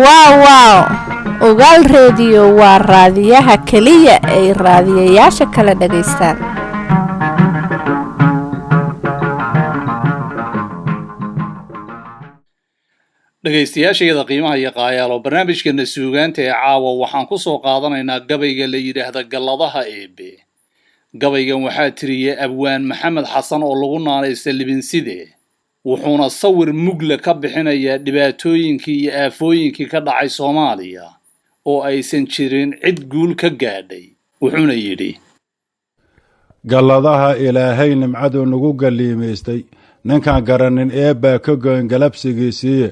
wow ogaal reediyo waa raadiyaha keliya ay raadiyayaasha kala dhagaystaan. dhagaystayaashayada qiimaha iyo qaayaalo barnaamijkeena suugaanta ee caawa waxaan ku soo qaadanaynaa gabayga la yidhaahda galladaha eebe. gabaygan waxaa tiriyey abwaan maxamed xasan oo lagu naanaysta libinside, wuxuuna sawir mugle ka bixinayaa dhibaatooyinkii iyo aafooyinkii ka dhacay Soomaaliya oo aysan jirin cid guul ka gaadhay. wuxuuna yidhi: galladaha ilaahay nimcadu nagu galiimaystay, ninkaan garanin eebbaa ka goyn galabsigiisiiye,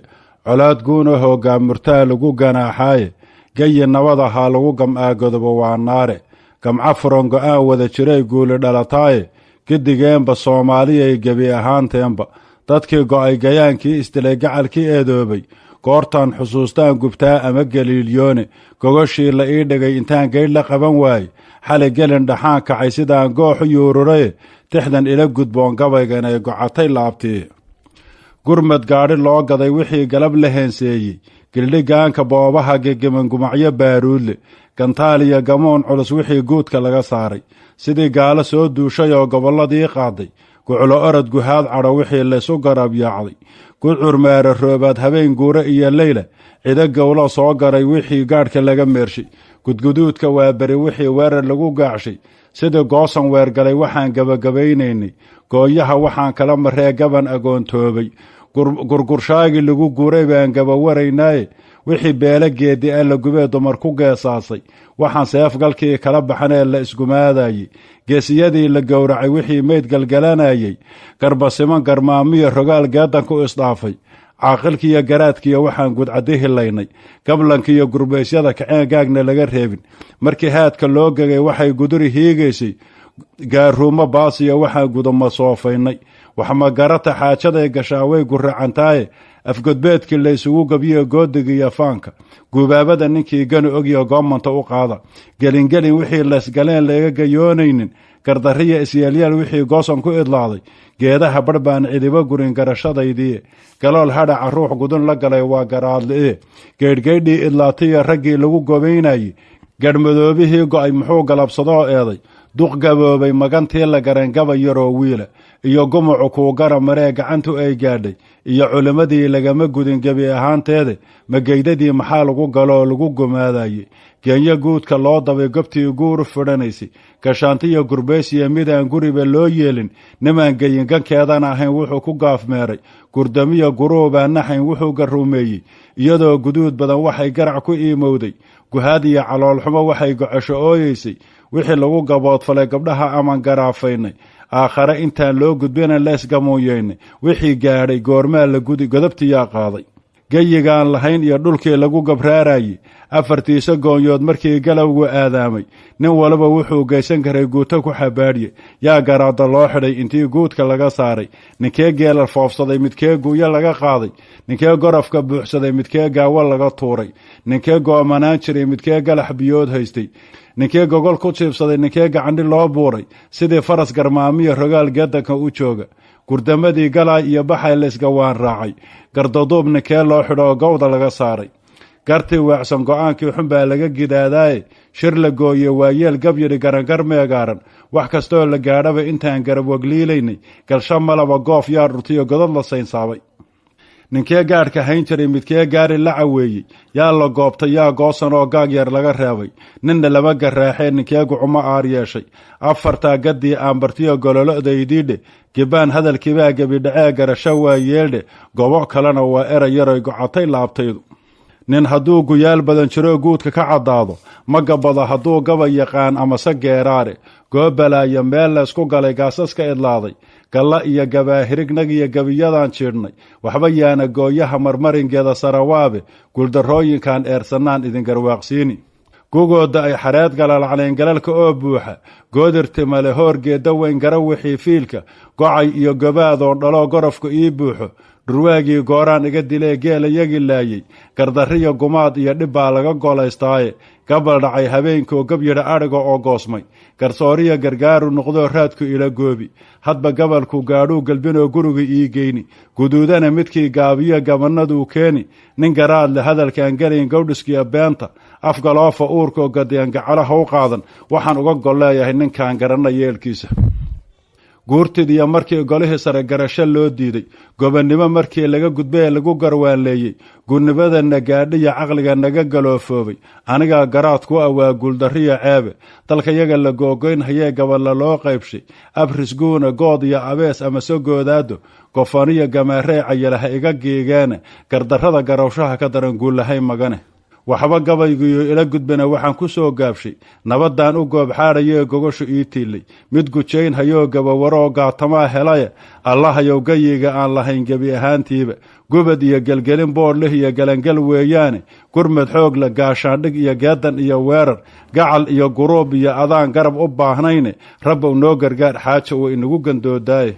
colaad guuna hoggaamurtaa lagu ganaaxaaye, gayi nabad ahaa lagu gam'aagodobo waa naare, gamca furan go'aan wada jiray guuli dhalataaye, gidigeenba soomaaliyay gebi ahaanteenba, dadkii go'ay gayaankii isdilay gacalkii eedoobay, goortaan xusuustaan gubtaa ama galiilyoone, gogoshii la ii dhigay intaan gaydh la qaban waaye, xalay gelin dhaxaan kacay sidaan gooxu yuururaye, tixdan ila gudboon gabaygan ay gocatay laabtii. gurmad gaadhi loo gaday wixii galab la heenseeyey, gildhigaanka boobaha gegeman gumacyo baaruudle, gantaaliya gamoon culus wixii guudka laga saaray, sidii gaalo soo duushay oo gobolladii qaaday, guclo orod guhaad cadho wixii laysu garab yaacday, gucur maara roobaad habeen guure iyo leyla, cido gowlo soo garay wixii gaadhka laga meershay, gudguduudka waa beri wixii weerar lagu gaacshay, sidii goosan weergalay waxaan gabagabaynaynay, gooyaha waxaan kala marree gaban agoontoobay, gurgurshaagii lagu guuray baan gabawaraynaaye, wixii beelo geedi a la gubee dumar ku geesaasay, waxaan seefgalkii kala baxanee la isgumaadayey, geesiyadii la gowracay wixii meyd galgalanayey, garbasiman garmaamiyo rogaal geedanku isdhaafay, caaqilkiiyo garaadkiiyo waxaan gudcadi hilaynay, gablankiiyo gurbeysyada kaceen gaagna laga reebin, markii haadka loo gegay waxay guduri hiigaysay, gaaruumo baasiyo waxaan guduma soofaynay, waxmagarata xaajaday gashaa way guracantaaye, afgodbeedkii laysugu gabiyo goodigiiyo faanka, gubaabada ninkii gani ogyo goomanta u qaada, gelingelin wixii laysgaleen laga gayoonaynin, gardariya isyeelyaal wixii goosan ku idlaaday, geedaha bar baan cidibo gurin garashadaydii, galool hadhaca ruux gudun la galay waa garaadli'e, geydhgeydhii idlaatiyo raggii lagu gobaynayey, gadhmadoobihii go'ay muxuu galabsadoo eeday, duq gaboobay magantii la garan gabay yaroo wiila, iyo gumucu kuu gara maree gacantu ay gaadhay, iyo culimmadii lagama gudin gebi ahaanteede, mageydadii maxaa lagu galoo lagu gumaadayey, geenyo guudka loo dabay gobtii guuru fidhanaysay, gashaantiyo gurbaysiya midaan guriba loo yeelin, nimaan geyin gankeedana ahayn wuxuu ku gaafmeeray, gurdamiyo guruubaan naxayn wuxuu garuumeeyey, iyadoo guduud badan waxay garac ku iimowday, guhaad iyo caloolxumo waxay gocosho ooyeysay, wixii lagu gaboodfalay gabdhaha aman garaafaynay, aakhare intaan loo gudbina leesgamuuyeynay, wixii gaadhay goormaa la gudi godobtiyaa qaaday, geyigaan lahayn iyo dhulkii lagu gabraarayey, afartiisa goonyood markii galowgu aadaamay, nin walba wuxuu geysan karay guuto ku xabaadhye, yaa garaada loo xidhay intii guudka laga saaray, ninkee geelal foofsaday midkee guuyo laga qaaday, ninkee gorofka buuxsaday midkee gaawo laga tuuray, ninkee goomanaan jiray midkee galax biyood haystay, ninkee gogol ku jiibsaday ninkee gacandhi loo buuray, sidii faras garmaamiyo rogaal geedanka u jooga, gurdamadii galaay iyo baxay laysgawaan raacay, gardaduub ninkee loo xidho oo gowda laga saaray, gartii weecsan go'aankii xun baa laga gidaadaaye, shir la gooye waayeel gabyidhi garangar meegaaran, wax kastoo la gaadhaba intaan garab wagliilaynay, galsho malaba goof yaa dhurtiyo godod la saynsaabay, ninkee gaadhka hayn jiray midkee gaari la caweeyey, yaa la goobtay yaa goosan oo gaag yar laga reebay, ninna lama garaaxee ninkee gucumo aar yeeshay, afartaa gaddii aanbartiyo gololo'daydiidhe, gibaan hadalkiibaa gebidhacee garasho waa yeeldhe, gobo kalena waa eray yaroy gocatay laabtaydu. nin hadduu guyaal badan jiroo guudka ka caddaado, ma gabado hadduu gabay yaqaan amase geeraare, goobalaayo meel laysku galay gaasaska idlaaday, galla iyo gabaahirignag iyo gebiyadan jiidhnay, waxba yaana gooyaha marmaringeeda sarawaabe, guuldarrooyinkan eersannaan idin garwaaqsiini, gugooda ay xareed galalacnayn galalka oo buuxa, goodirtimale hoorgeedda weyn gara wixii fiilka, gocay iyo gobaadoon dhaloo gorofka ii buuxo, dhurwaagii gooraan iga dilee geela yagi laayey, gardariyo gumaad iyo dhib baa laga golaystaaye, gabal dhacay habeenkoo gab yidha adhiga oo goosmay garsooriya gargaaru noqdoo raadku ila goobi hadba gabalku gaadhuu galbinoo guriga ii geyni guduudana midkii gaabiyo gabanaduu keeni nin garaad le hadalkaan gelayn gawdhiskiya beenta afgaloofa uurkoo gadeen gacalaha u qaadan waxaan uga gol leeyahay ninkaan garanna yeelkiisa guurtidiiyo markii golihii sare garasho loo diiday gobonnimo markii laga gudbay ee lagu garwaanleeyey gudnimadana gaadhiya caqliga naga galoofoobay anigaa garaad ku awaa guuldariya ceebe dalkayaga la googoynhayee gaballa loo qaybshay abrisguuna good iyo abees ama sogoodaado gofaniyo gamaarey cayalaha iga geegaana gardarrada garawshaha ka daran guullahay magane waxba gabaygiyo ila gudbana waxaan ku soo gaabshay nabadaan u goobxaadhayee gogoshu ii tiilay mid gujayn hayoo gabawaroo gaatamaa helaya allahayow gayiga aan lahayn gebi ahaantiiba gubad iyo gelgelin boodhlih iyo galangal weeyaane gurmad xoog la gaashaandhig iyo geedan iyo weerar gacal iyo guruub iyo adaan garab u baahnayne rabbow noo gargaar xaaja uu inagu gandoodaaye